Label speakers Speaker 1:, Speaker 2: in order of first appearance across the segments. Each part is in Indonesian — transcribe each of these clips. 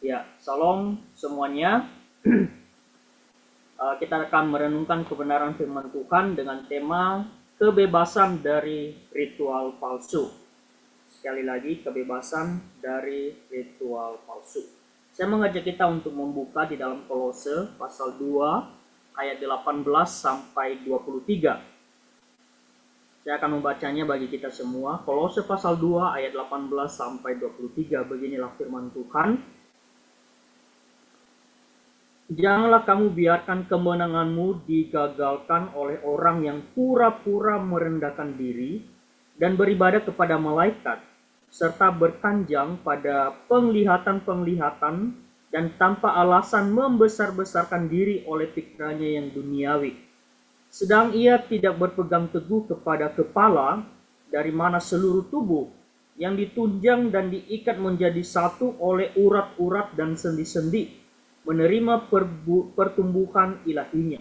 Speaker 1: Ya, salam semuanya. Kita akan merenungkan kebenaran firman Tuhan dengan tema kebebasan dari ritual palsu. Sekali lagi, kebebasan dari ritual palsu. Saya mengajak kita untuk membuka di dalam Kolose pasal 2 ayat 18 sampai 23. Saya akan membacanya bagi kita semua. Kolose pasal 2 ayat 18 sampai 23. Beginilah firman Tuhan. Janganlah kamu biarkan kemenanganmu digagalkan oleh orang yang pura-pura merendahkan diri dan beribadah kepada malaikat, serta berkanjang pada penglihatan-penglihatan dan tanpa alasan membesar-besarkan diri oleh pikirannya yang duniawi. Sedang ia tidak berpegang teguh kepada kepala, dari mana seluruh tubuh yang ditunjang dan diikat menjadi satu oleh urat-urat dan sendi-sendi, menerima pertumbuhan ilahinya.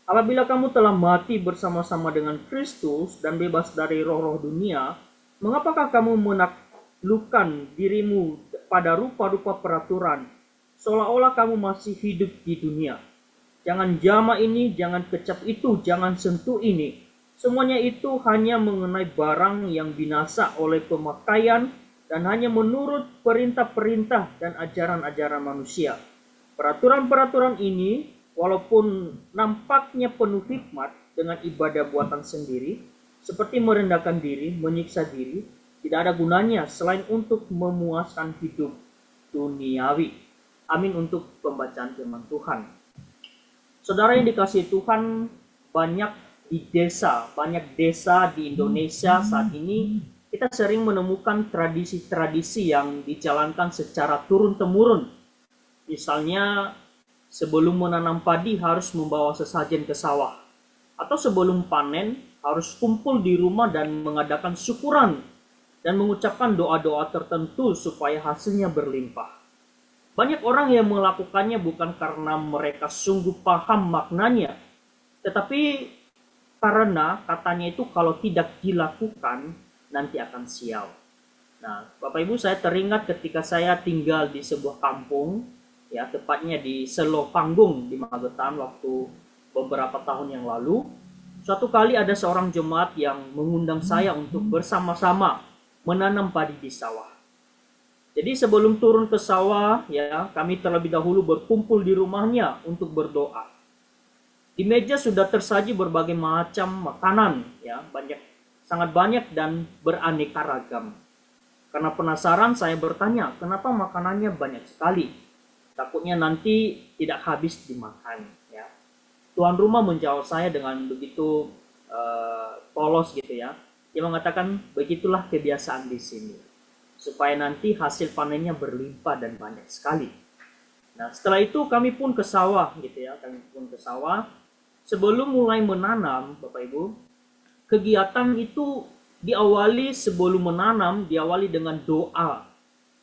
Speaker 1: Apabila kamu telah mati bersama-sama dengan Kristus dan bebas dari roh-roh dunia, mengapakah kamu menaklukkan dirimu pada rupa-rupa peraturan, seolah-olah kamu masih hidup di dunia? Jangan jama ini, jangan kecap itu, jangan sentuh ini. Semuanya itu hanya mengenai barang yang binasa oleh pemakaian dan hanya menurut perintah-perintah dan ajaran-ajaran manusia. Peraturan-peraturan ini, walaupun nampaknya penuh hikmat dengan ibadah buatan sendiri, seperti merendahkan diri, menyiksa diri, tidak ada gunanya selain untuk memuaskan hidup duniawi. Amin untuk pembacaan firman Tuhan. Saudara yang dikasihi Tuhan, banyak desa di Indonesia saat ini, kita sering menemukan tradisi-tradisi yang dijalankan secara turun-temurun. Misalnya, sebelum menanam padi harus membawa sesajen ke sawah, atau sebelum panen harus kumpul di rumah dan mengadakan syukuran dan mengucapkan doa-doa tertentu supaya hasilnya berlimpah. Banyak orang yang melakukannya bukan karena mereka sungguh paham maknanya, tetapi karena katanya itu kalau tidak dilakukan nanti akan sial. Nah, Bapak Ibu, saya teringat ketika saya tinggal di sebuah kampung, ya, tepatnya di Selo Panggung di Magetan waktu beberapa tahun yang lalu. Suatu kali ada seorang jemaat yang mengundang saya untuk bersama-sama menanam padi di sawah. Jadi sebelum turun ke sawah, ya, kami terlebih dahulu berkumpul di rumahnya untuk berdoa. Di meja sudah tersaji berbagai macam makanan, ya, sangat banyak dan beraneka ragam. Karena penasaran, saya bertanya, kenapa makanannya banyak sekali? Takutnya nanti tidak habis dimakan, ya. Tuan rumah menjawab saya dengan begitu polos gitu, ya. Dia mengatakan begitulah kebiasaan di sini, supaya nanti hasil panennya berlimpah dan banyak sekali. Nah, setelah itu kami pun ke sawah gitu, ya. Sebelum mulai menanam, Bapak Ibu, kegiatan itu diawali sebelum menanam, diawali dengan doa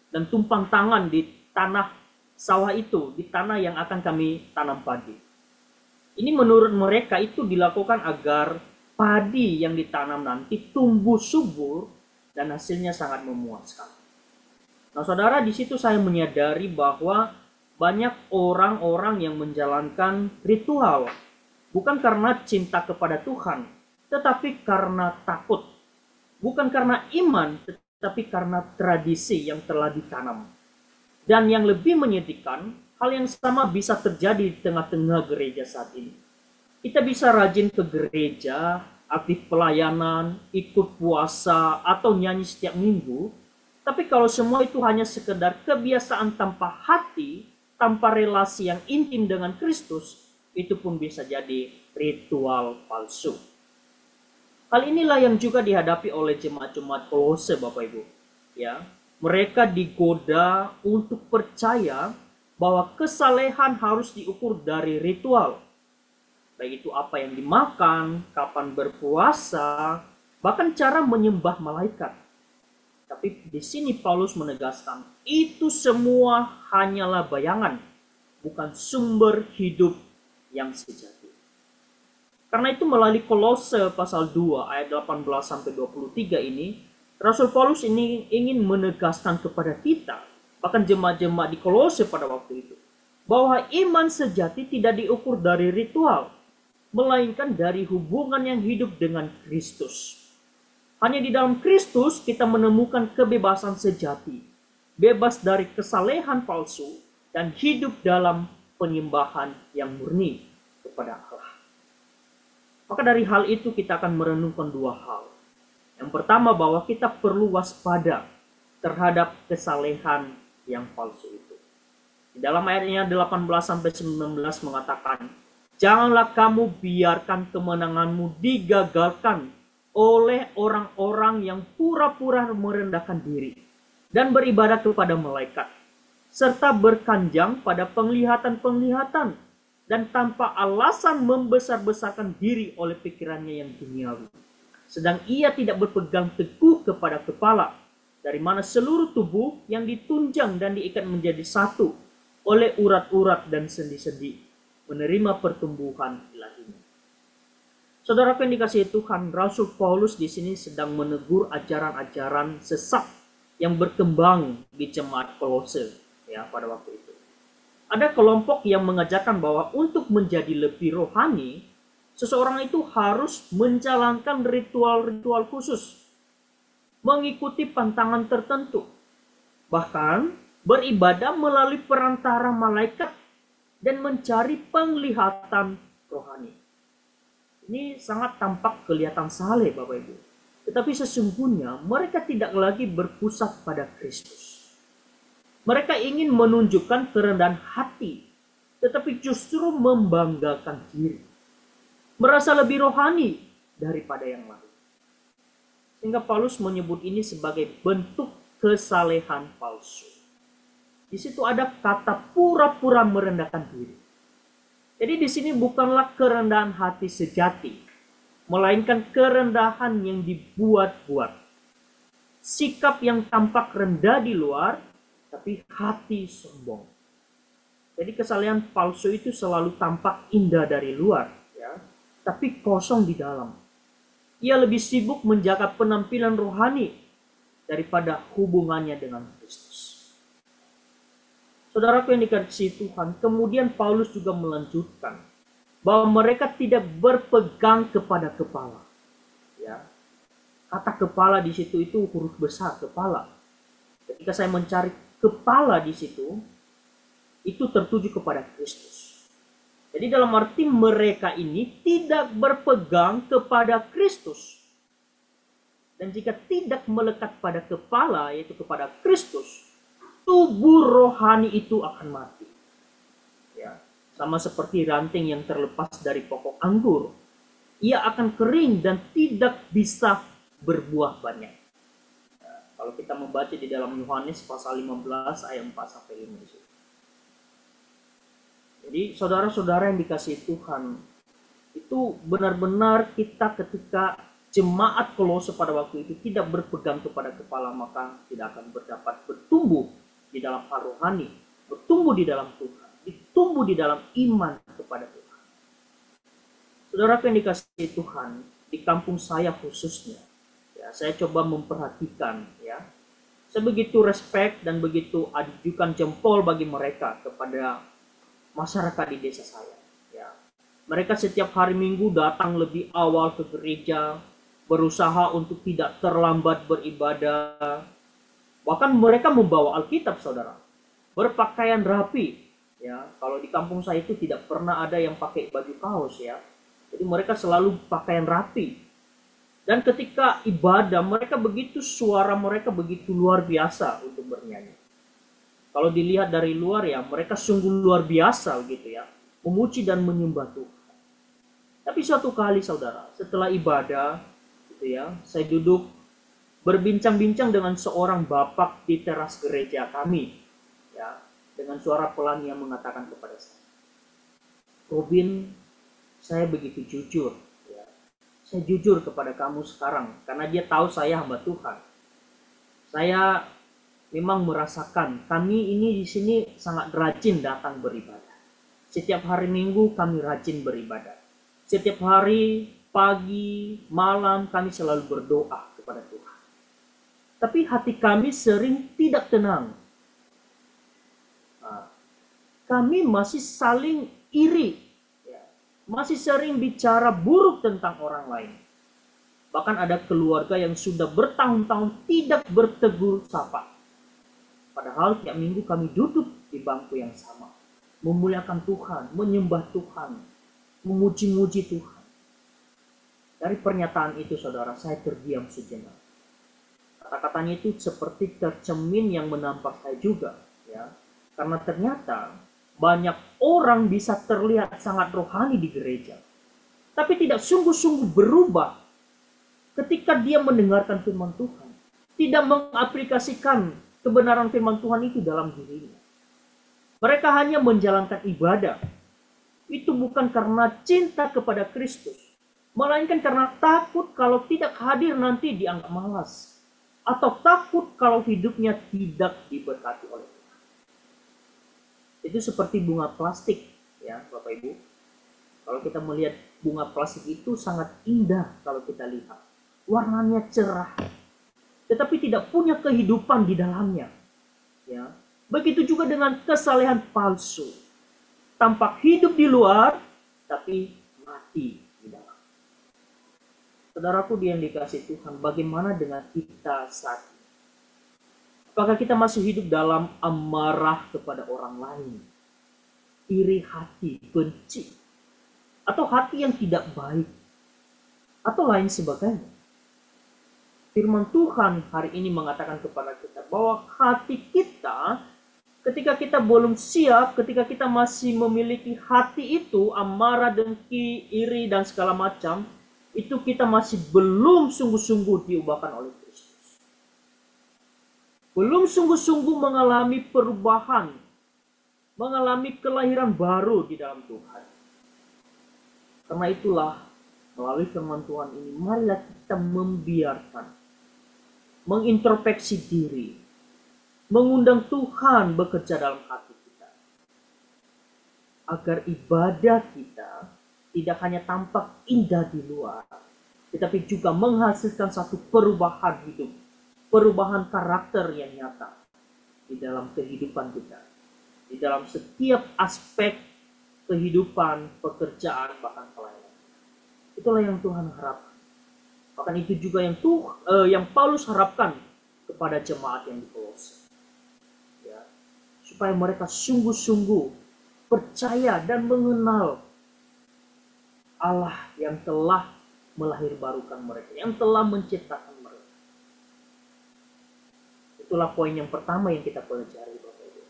Speaker 1: dan tumpang tangan di tanah sawah itu, di tanah yang akan kami tanam padi. Ini menurut mereka itu dilakukan agar padi yang ditanam nanti tumbuh subur dan hasilnya sangat memuaskan. Nah, saudara, di situ saya menyadari bahwa banyak orang-orang yang menjalankan ritual bukan karena cinta kepada Tuhan, tetapi karena takut. Bukan karena iman, tetapi karena tradisi yang telah ditanam. Dan yang lebih menyedihkan, hal yang sama bisa terjadi di tengah-tengah gereja saat ini. Kita bisa rajin ke gereja, aktif pelayanan, ikut puasa, atau nyanyi setiap minggu. Tapi kalau semua itu hanya sekedar kebiasaan tanpa hati, tanpa relasi yang intim dengan Kristus, itu pun bisa jadi ritual palsu. Hal inilah yang juga dihadapi oleh jemaat-jemaat Kolose, Bapak Ibu. Ya, mereka digoda untuk percaya bahwa kesalehan harus diukur dari ritual. Baik itu apa yang dimakan, kapan berpuasa, bahkan cara menyembah malaikat. Tapi di sini Paulus menegaskan, itu semua hanyalah bayangan, bukan sumber hidup yang sejati. Karena itu melalui Kolose pasal 2 ayat 18 sampai 23 ini, Rasul Paulus ini ingin menegaskan kepada kita bahkan jemaat-jemaat di Kolose pada waktu itu, bahwa iman sejati tidak diukur dari ritual, melainkan dari hubungan yang hidup dengan Kristus. Hanya di dalam Kristus kita menemukan kebebasan sejati, bebas dari kesalehan palsu, dan hidup dalam penyembahan yang murni kepada Allah. Maka dari hal itu kita akan merenungkan dua hal. Yang pertama, bahwa kita perlu waspada terhadap kesalehan yang palsu itu. Di dalam ayatnya 18-19 mengatakan, janganlah kamu biarkan kemenanganmu digagalkan oleh orang-orang yang pura-pura merendahkan diri dan beribadah kepada malaikat, serta berkanjang pada penglihatan-penglihatan dan tanpa alasan membesar-besarkan diri oleh pikirannya yang duniawi. Sedang ia tidak berpegang teguh kepada kepala, dari mana seluruh tubuh yang ditunjang dan diikat menjadi satu oleh urat-urat dan sendi-sendi, menerima pertumbuhan ilahinya. Saudaraku yang dikasihi Tuhan, Rasul Paulus di sini sedang menegur ajaran-ajaran sesat yang berkembang di jemaat Kolose ya pada waktu itu. Ada kelompok yang mengajarkan bahwa untuk menjadi lebih rohani, seseorang itu harus menjalankan ritual-ritual khusus, mengikuti pantangan tertentu, bahkan beribadah melalui perantara malaikat dan mencari penglihatan rohani. Ini sangat tampak kelihatan saleh Bapak Ibu. Tetapi sesungguhnya mereka tidak lagi berpusat pada Kristus. Mereka ingin menunjukkan kerendahan hati, tetapi justru membanggakan diri. Merasa lebih rohani daripada yang lain. Sehingga Paulus menyebut ini sebagai bentuk kesalehan palsu. Di situ ada kata pura-pura merendahkan diri. Jadi di sini bukanlah kerendahan hati sejati, melainkan kerendahan yang dibuat-buat. Sikap yang tampak rendah di luar, tapi hati sombong. Jadi kesalehan palsu itu selalu tampak indah dari luar, ya, tapi kosong di dalam. Ia lebih sibuk menjaga penampilan rohani daripada hubungannya dengan Kristus. Saudaraku yang dikasihi Tuhan, kemudian Paulus juga melanjutkan bahwa mereka tidak berpegang kepada kepala. Ya, kata kepala di situ itu huruf besar, kepala. Ketika saya mencari kepala di situ, itu tertuju kepada Kristus. Jadi dalam arti mereka ini tidak berpegang kepada Kristus. Dan jika tidak melekat pada kepala, yaitu kepada Kristus, tubuh rohani itu akan mati. Ya, sama seperti ranting yang terlepas dari pokok anggur. Ia akan kering dan tidak bisa berbuah banyak. Ya, kalau kita membaca di dalam Yohanes pasal 15 ayat 4-5. Jadi saudara-saudara yang dikasihi Tuhan, itu benar-benar kita ketika jemaat Kolose pada waktu itu tidak berpegang kepada kepala, maka tidak akan dapat bertumbuh di dalam hal rohani, bertumbuh di dalam Tuhan, bertumbuh di dalam iman kepada Tuhan. Saudara yang dikasihi Tuhan, di kampung saya khususnya, ya, saya coba memperhatikan, ya, saya begitu respect dan begitu ajukan jempol bagi mereka kepada masyarakat di desa saya. Ya, mereka setiap hari Minggu datang lebih awal ke gereja, berusaha untuk tidak terlambat beribadah. Bahkan mereka membawa Alkitab, saudara. Berpakaian rapi. Ya, kalau di kampung saya itu tidak pernah ada yang pakai baju kaos, ya. Jadi mereka selalu pakaian rapi. Dan ketika ibadah, suara mereka begitu luar biasa untuk bernyanyi. Kalau dilihat dari luar, ya, mereka sungguh luar biasa gitu, ya, memuji dan menyembah Tuhan. Tapi suatu kali, saudara, setelah ibadah, gitu, ya, saya duduk berbincang-bincang dengan seorang bapak di teras gereja kami, ya, dengan suara pelan yang mengatakan kepada saya, Robin, saya begitu jujur, ya. Saya jujur kepada kamu sekarang, karena dia tahu saya hamba Tuhan. Saya memang merasakan kami ini di sini sangat rajin datang beribadah. Setiap hari Minggu kami rajin beribadah. Setiap hari pagi, malam kami selalu berdoa kepada Tuhan. Tapi hati kami sering tidak tenang. kami masih saling iri, ya, masih sering bicara buruk tentang orang lain. Bahkan ada keluarga yang sudah bertahun-tahun tidak bertegur sapa. Padahal tiap minggu kami duduk di bangku yang sama, memuliakan Tuhan, menyembah Tuhan, memuji-muji Tuhan. Dari pernyataan itu, saudara, saya terdiam sejenak. Kata-katanya itu seperti cermin yang menampar saya juga, ya. Karena ternyata banyak orang bisa terlihat sangat rohani di gereja, tapi tidak sungguh-sungguh berubah ketika dia mendengarkan firman Tuhan, tidak mengaplikasikan kebenaran firman Tuhan itu dalam dirinya. Mereka hanya menjalankan ibadah. Itu bukan karena cinta kepada Kristus, melainkan karena takut kalau tidak hadir nanti dianggap malas, atau takut kalau hidupnya tidak diberkati oleh Tuhan. Itu seperti bunga plastik, ya Bapak Ibu. Kalau kita melihat bunga plastik itu sangat indah kalau kita lihat. Warnanya cerah, tetapi tidak punya kehidupan di dalamnya. Ya. Begitu juga dengan kesalehan palsu. Tampak hidup di luar, tapi mati di dalam. Saudaraku yang dikasihi Tuhan, bagaimana dengan kita saat ini? Apakah kita masih hidup dalam amarah kepada orang lain, iri hati, benci, atau hati yang tidak baik, atau lain sebagainya? Firman Tuhan hari ini mengatakan kepada kita bahwa hati kita, ketika kita belum siap, ketika kita masih memiliki hati itu, amarah, dengki, iri, dan segala macam, itu kita masih belum sungguh-sungguh diubahkan oleh Kristus. Belum sungguh-sungguh mengalami perubahan, mengalami kelahiran baru di dalam Tuhan. Karena itulah, melalui firman Tuhan ini, marilah kita membiarkan, mengintrospeksi diri, mengundang Tuhan bekerja dalam hati kita, agar ibadah kita tidak hanya tampak indah di luar, tetapi juga menghasilkan satu perubahan hidup, perubahan karakter yang nyata di dalam kehidupan kita, di dalam setiap aspek kehidupan, pekerjaan, bahkan pelayanan. Itulah yang Tuhan harapkan. Bahkan itu juga yang Paulus harapkan kepada jemaat yang di Kolose. Ya, supaya mereka sungguh-sungguh percaya dan mengenal Allah yang telah melahirbarukan mereka, yang telah menciptakan mereka. Itulah poin yang pertama yang kita pelajari, Bapak Ibu.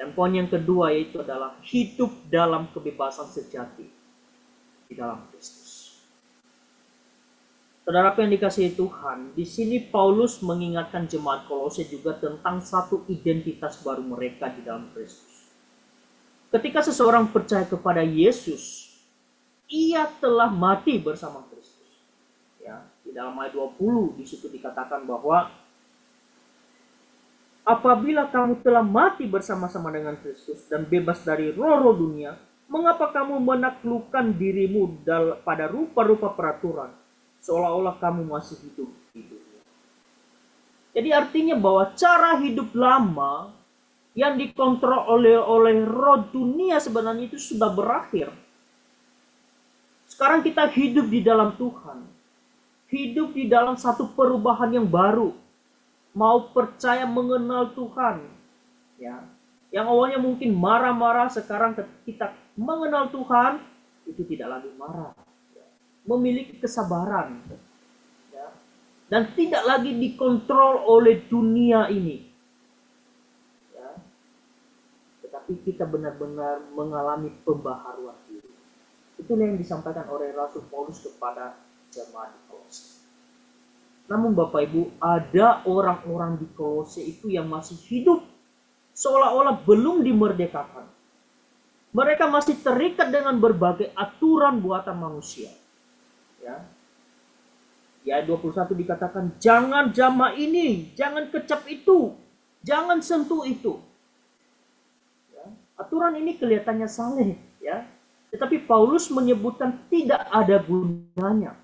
Speaker 1: Dan poin yang kedua yaitu adalah hidup dalam kebebasan sejati di dalam Kristus. Saudara yang dikasihi Tuhan, di sini Paulus mengingatkan jemaat Kolose juga tentang satu identitas baru mereka di dalam Kristus. Ketika seseorang percaya kepada Yesus, ia telah mati bersama Kristus. Ya, di dalam ayat 20 di situ dikatakan bahwa apabila kamu telah mati bersama-sama dengan Kristus dan bebas dari roh-roh dunia, mengapa kamu menaklukkan dirimu pada rupa-rupa peraturan, seolah-olah kamu masih hidup di dunia? Jadi artinya bahwa cara hidup lama yang dikontrol oleh roh dunia sebenarnya itu sudah berakhir. Sekarang kita hidup di dalam Tuhan. Hidup di dalam satu perubahan yang baru. Mau percaya mengenal Tuhan. Ya. Yang awalnya mungkin marah-marah, sekarang kita mengenal Tuhan, itu tidak lagi marah. Ya. Memiliki kesabaran. Ya. Dan tidak lagi dikontrol oleh dunia ini. Ya. Tetapi kita benar-benar mengalami pembaharuan diri. Itulah yang disampaikan oleh Rasul Paulus kepada jemaat di Kolose. Namun Bapak Ibu, ada orang-orang di Kolose itu yang masih hidup seolah-olah belum dimerdekakan. Mereka masih terikat dengan berbagai aturan buatan manusia. Ya. Di ayat 21 dikatakan, jangan jamah ini, jangan kecap itu, jangan sentuh itu. Ya. Aturan ini kelihatannya saleh, ya. Tetapi Paulus menyebutkan tidak ada gunanya.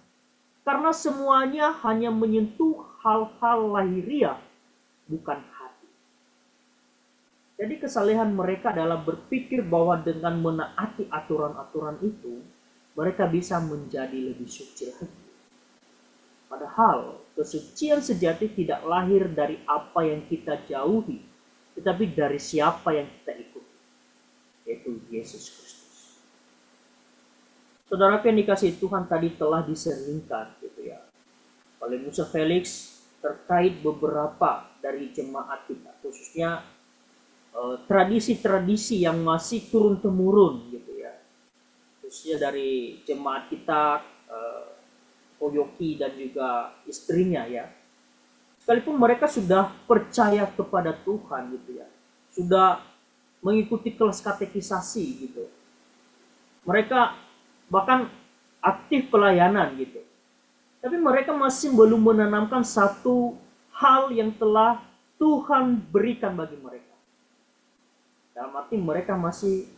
Speaker 1: Karena semuanya hanya menyentuh hal-hal lahiriah, bukan hati. Jadi kesalehan mereka adalah berpikir bahwa dengan menaati aturan-aturan itu, mereka bisa menjadi lebih suci lagi. Padahal kesucian sejati tidak lahir dari apa yang kita jauhi, tetapi dari siapa yang kita ikuti, yaitu Yesus Kristus. Saudara yang dikasih Tuhan, tadi telah diseringkan gitu ya oleh Musa Felix terkait beberapa dari jemaat kita, khususnya tradisi-tradisi yang masih turun-temurun gitu ya, khususnya dari jemaat kita, Koyoki dan juga istrinya ya. Sekalipun mereka sudah percaya kepada Tuhan gitu ya, sudah mengikuti kelas katekisasi gitu, mereka bahkan aktif pelayanan gitu, tapi mereka masih belum menanamkan satu hal yang telah Tuhan berikan bagi mereka. Dalam arti mereka masih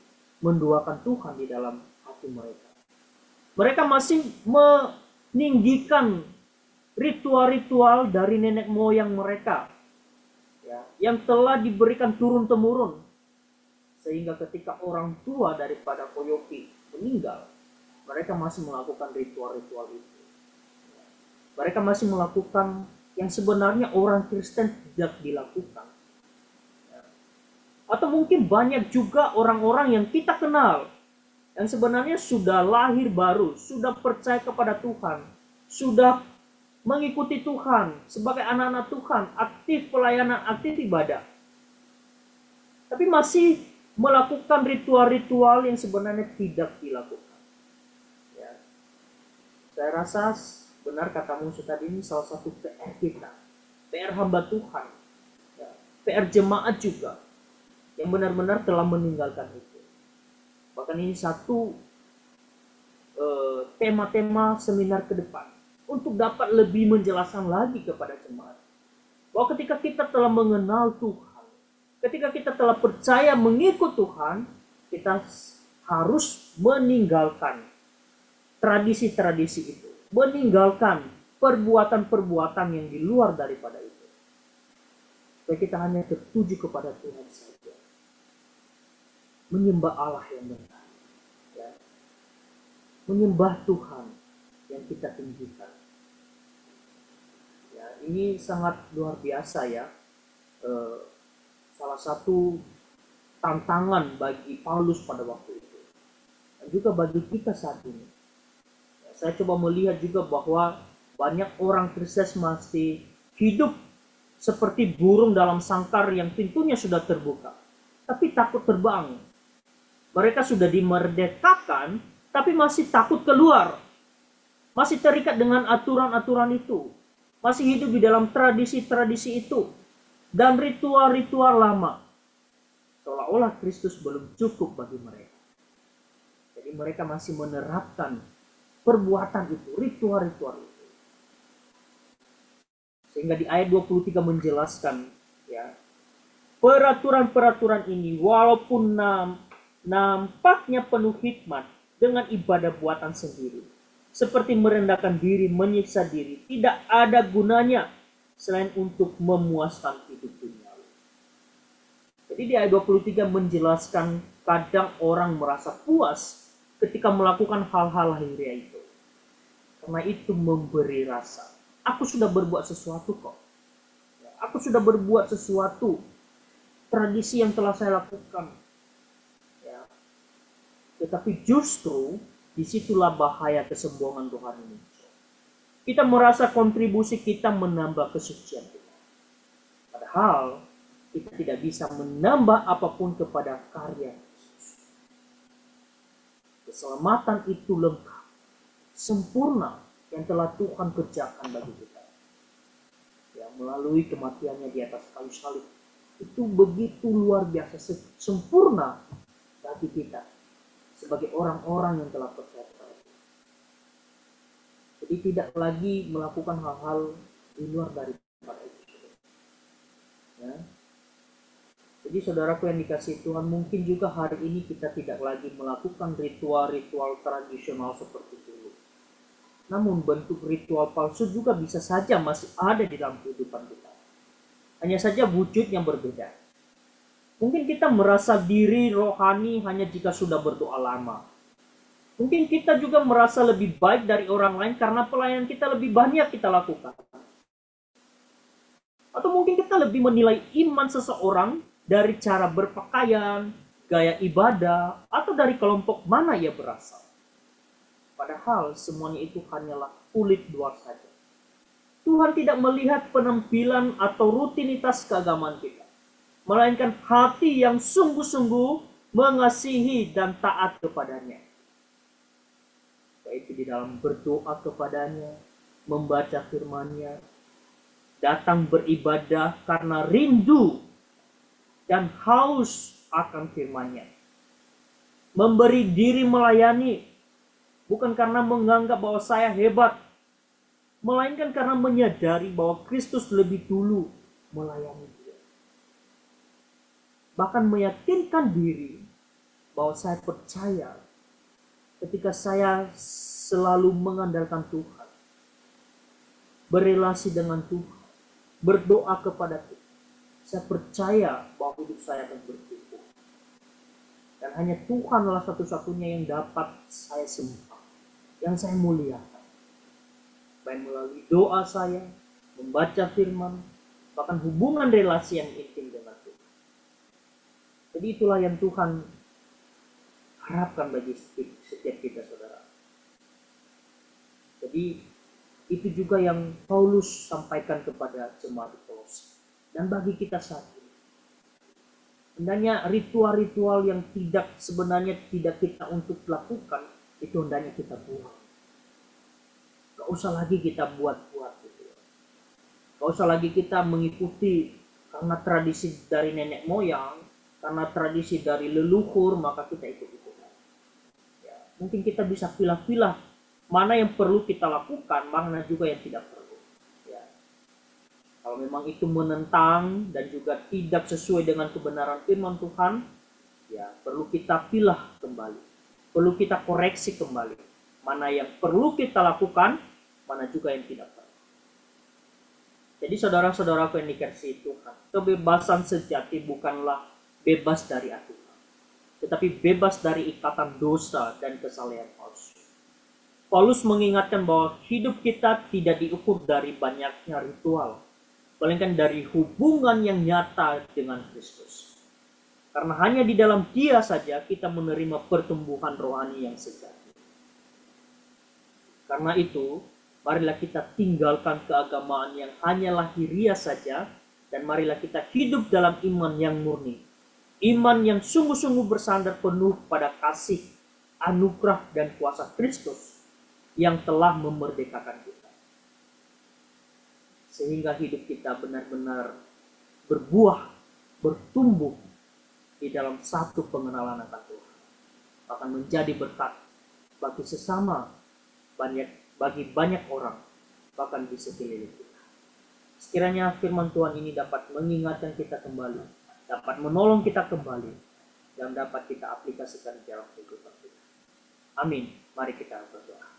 Speaker 1: menduakan Tuhan di dalam hati mereka. Mereka masih meninggikan ritual-ritual dari nenek moyang mereka ya, yang telah diberikan turun-temurun. Sehingga ketika orang tua daripada Koyoki meninggal, mereka masih melakukan ritual-ritual itu. Mereka masih melakukan yang sebenarnya orang Kristen tidak dilakukan. Atau mungkin banyak juga orang-orang yang kita kenal, yang sebenarnya sudah lahir baru, sudah percaya kepada Tuhan, sudah mengikuti Tuhan sebagai anak-anak Tuhan, aktif pelayanan, aktif ibadah, tapi masih melakukan ritual-ritual yang sebenarnya tidak dilakukan. Ya. Saya rasa benar kata Musa tadi, ini salah satu PR kita, PR hamba Tuhan, ya, PR jemaat juga, yang benar-benar telah meninggalkan itu. Bahkan ini satu tema-tema seminar ke depan untuk dapat lebih menjelaskan lagi kepada jemaat bahwa ketika kita telah mengenal Tuhan, ketika kita telah percaya mengikut Tuhan, kita harus meninggalkan tradisi-tradisi itu, meninggalkan perbuatan-perbuatan yang di luar daripada itu, supaya kita hanya tertuju kepada Tuhan saja, menyembah Allah yang benar, ya. Menyembah Tuhan yang kita tinggikan. Ya, ini sangat luar biasa ya. Salah satu tantangan bagi Paulus pada waktu itu, dan juga bagi kita saat ini. Ya, saya coba melihat juga bahwa banyak orang Kristen masih hidup seperti burung dalam sangkar yang pintunya sudah terbuka, tapi takut terbang. Mereka sudah dimerdekakan, tapi masih takut keluar. Masih terikat dengan aturan-aturan itu. Masih hidup di dalam tradisi-tradisi itu. Dan ritual-ritual lama. Seolah-olah Kristus belum cukup bagi mereka. Jadi mereka masih menerapkan perbuatan itu, ritual-ritual itu. Sehingga di ayat 23 menjelaskan, ya, peraturan-peraturan ini walaupun nampaknya penuh hikmat dengan ibadah buatan sendiri, seperti merendahkan diri, menyiksa diri, tidak ada gunanya selain untuk memuaskan hidup duniawi. Jadi di ayat 23 menjelaskan kadang orang merasa puas ketika melakukan hal-hal lahiriah itu, karena itu memberi rasa, aku sudah berbuat sesuatu kok, aku sudah berbuat sesuatu, tradisi yang telah saya lakukan. Tetapi justru disitulah bahaya kesombongan Tuhan ini. Kita merasa kontribusi kita menambah kesucian kita. Padahal kita tidak bisa menambah apapun kepada karya Yesus. Keselamatan itu lengkap, sempurna yang telah Tuhan kerjakan bagi kita. Ya, melalui kematiannya di atas kayu salib. Itu begitu luar biasa, sempurna bagi kita sebagai orang-orang yang telah percaya kepada Tuhan. Jadi tidak lagi melakukan hal-hal di luar daripada itu. Ya. Jadi saudaraku yang dikasihi Tuhan, mungkin juga hari ini kita tidak lagi melakukan ritual-ritual tradisional seperti dulu. Namun bentuk ritual palsu juga bisa saja masih ada di dalam kehidupan kita. Hanya saja wujudnya berbeda. Mungkin kita merasa diri rohani hanya jika sudah berdoa lama. Mungkin kita juga merasa lebih baik dari orang lain karena pelayanan kita lebih banyak kita lakukan. Atau mungkin kita lebih menilai iman seseorang dari cara berpakaian, gaya ibadah, atau dari kelompok mana ia berasal. Padahal semuanya itu hanyalah kulit luar saja. Tuhan tidak melihat penampilan atau rutinitas keagamaan kita, melainkan hati yang sungguh-sungguh mengasihi dan taat kepadanya. Yaitu di dalam berdoa kepadanya, membaca firman-Nya, datang beribadah karena rindu dan haus akan firman-Nya. Memberi diri melayani, bukan karena menganggap bahwa saya hebat, melainkan karena menyadari bahwa Kristus lebih dulu melayani dia. Bahkan meyakinkan diri bahwa saya percaya ketika saya selalu mengandalkan Tuhan, berelasi dengan Tuhan, berdoa kepada Tuhan, saya percaya bahwa hidup saya akan bertumbuh. Dan hanya Tuhanlah satu-satunya yang dapat saya sembah, yang saya muliakan. Baik melalui doa saya, membaca firman, bahkan hubungan relasi yang intim dengan Tuhan. Jadi itulah yang Tuhan harapkan bagi setiap kita, saudara. Jadi itu juga yang Paulus sampaikan kepada jemaat Kolose. Dan bagi kita saat ini, hendaknya ritual-ritual yang sebenarnya tidak kita untuk lakukan, itu hendaknya kita buang. Gak usah lagi kita buat-buat gitu. Gak usah lagi kita mengikuti karena tradisi dari nenek moyang, karena tradisi dari leluhur, maka kita ikut-ikutan. Ya, mungkin kita bisa pilah-pilah mana yang perlu kita lakukan, mana juga yang tidak perlu. Ya. Kalau memang itu menentang dan juga tidak sesuai dengan kebenaran firman Tuhan, ya perlu kita pilah kembali, perlu kita koreksi kembali, mana yang perlu kita lakukan, mana juga yang tidak perlu. Jadi saudara-saudaraku yang dikasihi Tuhan, kebebasan sejati bukanlah bebas dari aturan, tetapi bebas dari ikatan dosa dan kesalehan palsu. Paulus mengingatkan bahwa hidup kita tidak diukur dari banyaknya ritual, melainkan dari hubungan yang nyata dengan Kristus. Karena hanya di dalam Dia saja kita menerima pertumbuhan rohani yang sejati. Karena itu, marilah kita tinggalkan keagamaan yang hanya lahiriah saja, dan marilah kita hidup dalam iman yang murni. Iman yang sungguh-sungguh bersandar penuh pada kasih, anugerah, dan kuasa Kristus yang telah memerdekakan kita. Sehingga hidup kita benar-benar berbuah, bertumbuh di dalam satu pengenalan akan Tuhan. Akan menjadi berkat bagi sesama, bagi banyak orang, bahkan di sekeliling kita. Sekiranya firman Tuhan ini dapat mengingatkan kita kembali, dapat menolong kita kembali, dan dapat kita aplikasikan di dalam kehidupan kita. Amin. Mari kita berdoa.